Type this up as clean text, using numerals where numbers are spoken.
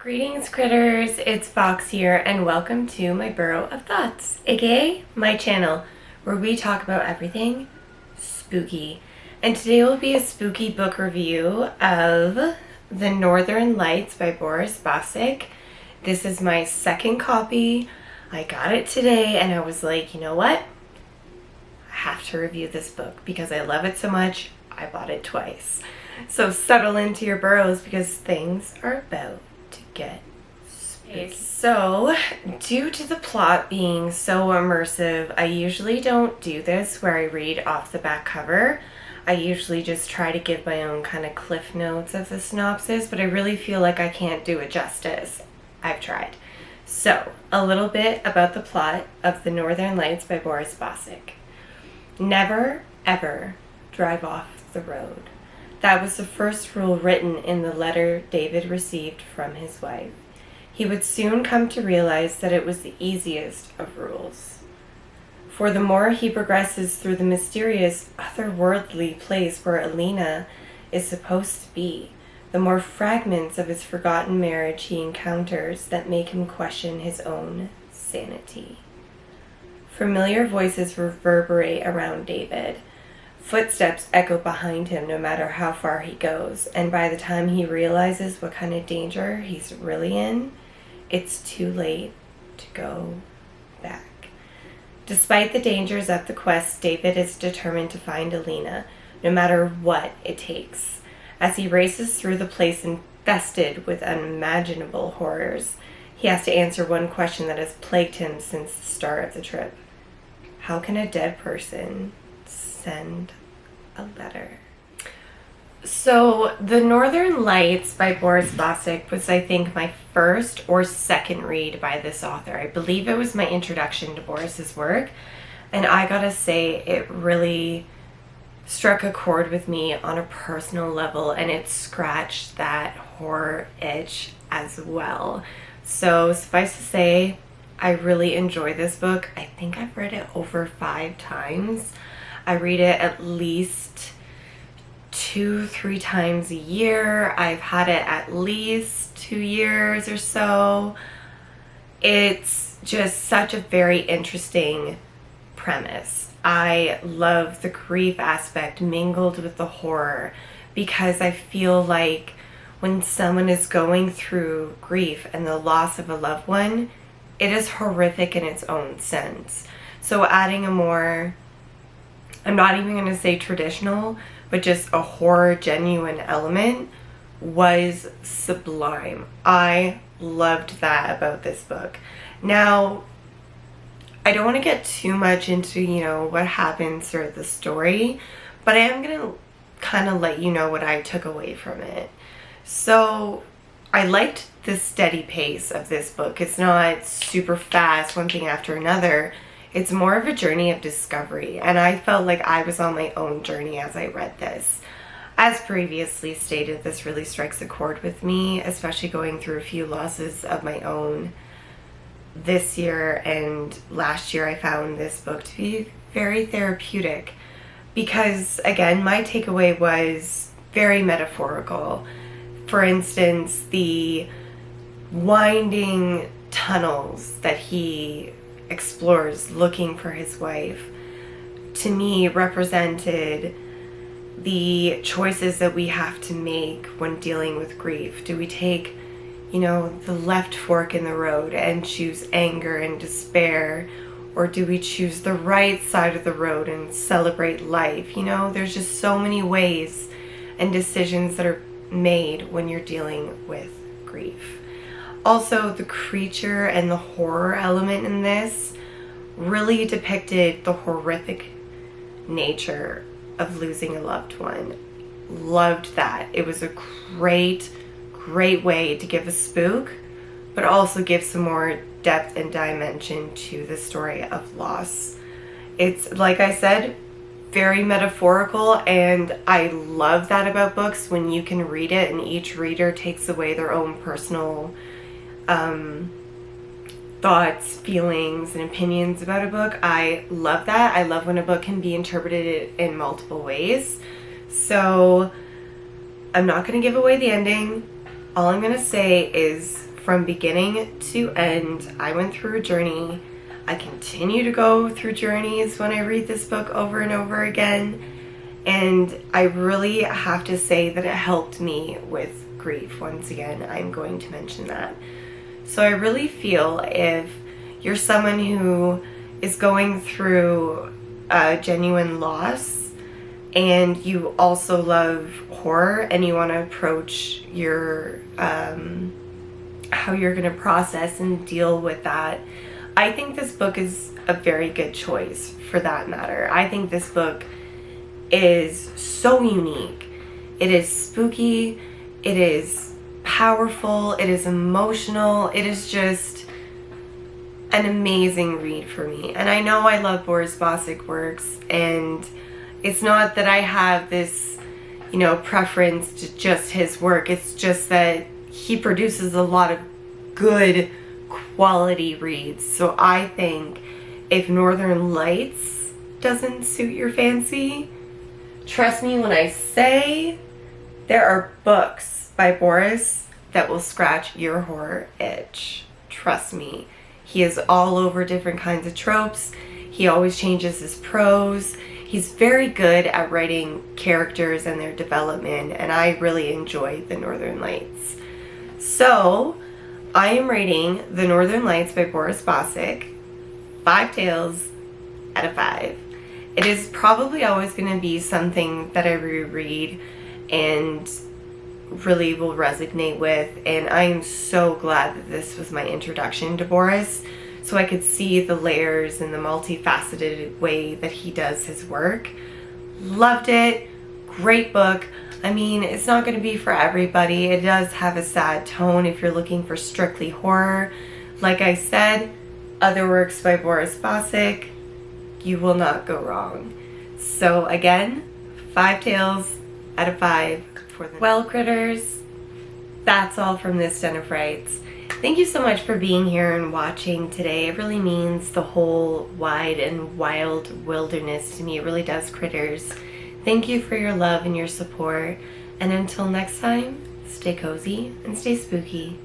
Greetings critters, it's Fox here and welcome to my Burrow of Thoughts, aka my channel, where we talk about everything spooky. And today will be a spooky book review of The Northern Lights by Boris Bacic. This is my second copy. I got it today and I was like, you know what? I have to review this book because I love it so much, I bought it twice. So settle into your burrows because things are about to get spooky. So, due to the plot being so immersive, I usually don't do this where I read off the back cover. I usually just try to give my own kind of cliff notes of the synopsis, but I really feel like I can't do it justice. I've tried. So, a little bit about the plot of The Northern Lights by Boris Bacic. Never, ever drive off the road. That was the first rule written in the letter David received from his wife. He would soon come to realize that it was the easiest of rules. For the more he progresses through the mysterious, otherworldly place where Alina is supposed to be, the more fragments of his forgotten marriage he encounters that make him question his own sanity. Familiar voices reverberate around David. Footsteps echo behind him no matter how far he goes, and by the time he realizes what kind of danger he's really in, it's too late to go back. Despite the dangers of the quest, David is determined to find Alina, no matter what it takes. As he races through the place infested with unimaginable horrors, he has to answer one question that has plagued him since the start of the trip. How can a dead person send a letter? So, The Northern Lights by Boris Bacic was, I think, my first or second read by this author. I believe it was my introduction to Boris's work, and I gotta say, it really struck a chord with me on a personal level, and it scratched that horror itch as well. So, suffice to say, I really enjoy this book. I think I've read it over 5 times. I read it at least 2-3 times a year. I've had it at least 2 years or so. It's just such a very interesting premise. I love the grief aspect mingled with the horror because I feel like when someone is going through grief and the loss of a loved one, it is horrific in its own sense. So adding a more, I'm not even going to say traditional, but just a horror genuine element was sublime. I loved that about this book. Now, I don't want to get too much into, what happens or the story, but I am going to kind of let you know what I took away from it. So, I liked the steady pace of this book. It's not super fast, one thing after another. It's more of a journey of discovery, and I felt like I was on my own journey as I read this. As previously stated, this really strikes a chord with me, especially going through a few losses of my own this year and last year. I found this book to be very therapeutic because, again, my takeaway was very metaphorical. For instance, the winding tunnels that he explores looking for his wife, to me, represented the choices that we have to make when dealing with grief. Do we take, the left fork in the road and choose anger and despair, or do we choose the right side of the road and celebrate life? There's just so many ways and decisions that are made when you're dealing with grief. Also, the creature and the horror element in this really depicted the horrific nature of losing a loved one. Loved that. It was a great way to give a spook, but also give some more depth and dimension to the story of loss. It's, like I said, very metaphorical, and I love that about books when you can read it and each reader takes away their own personal thoughts, feelings, and opinions about a book. I love that. I love when a book can be interpreted in multiple ways. So I'm not going to give away the ending. All I'm going to say is from beginning to end. I went through a journey. I continue to go through journeys when I read this book over and over again. And I really have to say that it helped me with grief. Once again, I'm going to mention that. So I really feel if you're someone who is going through a genuine loss and you also love horror and you want to approach your how you're going to process and deal with that, I think this book is a very good choice for that matter. I think this book is so unique. It is spooky, it is powerful, it is emotional, it is just an amazing read for me. And I know I love Boris Bacic works, and it's not that I have this, you know, preference to just his work. It's just that he produces a lot of good quality reads. So I think if Northern Lights doesn't suit your fancy, trust me when I say there are books by Boris that will scratch your horror itch. Trust me. He is all over different kinds of tropes. He always changes his prose. He's very good at writing characters and their development, and I really enjoy The Northern Lights. So, I am rating The Northern Lights by Boris Bacic 5 tails out of 5. It is probably always going to be something that I reread and really will resonate with, and I am so glad that this was my introduction to Boris, so I could see the layers and the multifaceted way that he does his work. Loved it. Great book. I mean, it's not going to be for everybody. It does have a sad tone if you're looking for strictly horror. Like I said, other works by Boris Bacic, you will not go wrong. So again, 5 tails out of 5 for the well, critters. That's all from this Den of Frights. Thank you so much for being here and watching today. It really means the whole wide and wild wilderness to me. It really does, critters. Thank you for your love and your support. And until next time, stay cozy and stay spooky.